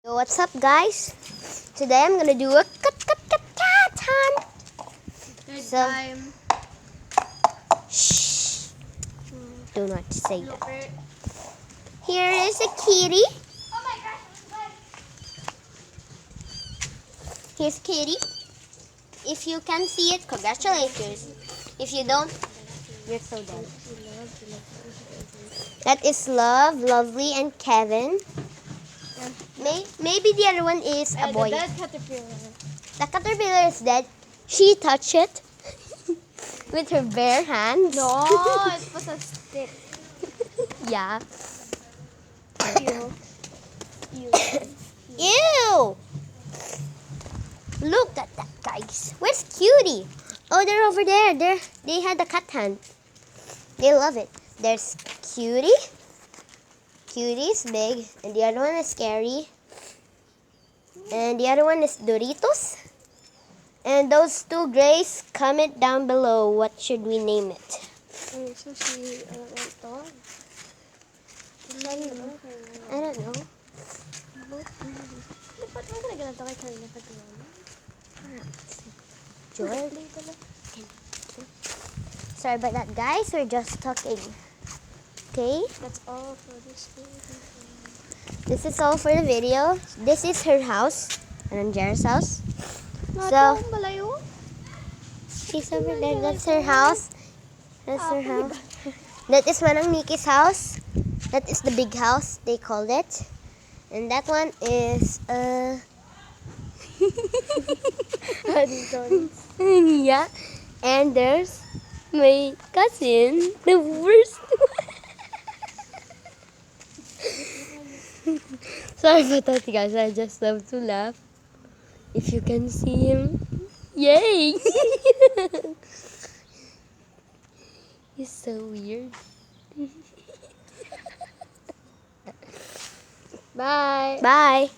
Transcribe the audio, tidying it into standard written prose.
What's up, guys? Today I'm gonna do a cat hunt. Third So- time. Shh! Do not say that. Looper. Here is a kitty. Oh my gosh! Here's kitty. If you can see it, congratulations. If you don't, you're so dead. That is Love, Lovely, and Kevin. Maybe the other one is a boy. The dead caterpillar. The caterpillar is dead. She touched it with her bare hands. No, it was a stick. Yeah. Ew. Ew. Ew! Look at that, guys. Where's Cutie? Oh, they're over there. They had a cat hunt. They love it. There's Cutie. Cutie's big, and the other one is Scary. And the other one is Doritos. And those two grays, comment down below what should we name it. So she, dog? I don't know. Ba't mo talaga na ito kay kanina pag Joy. Sorry about that, guys. We're just talking. Okay? That's all for this video. This is all for the video. This is her house. And Jera's house. So, malayo? She's over there. That's her house. That's her house. That is Manang Miki's house. That is the big house, they called it. And that one is, yeah. And there's my cousin, the worst one. Sorry about that, guys. I just love to laugh. If you can see him, yay! He's so weird. Bye. Bye.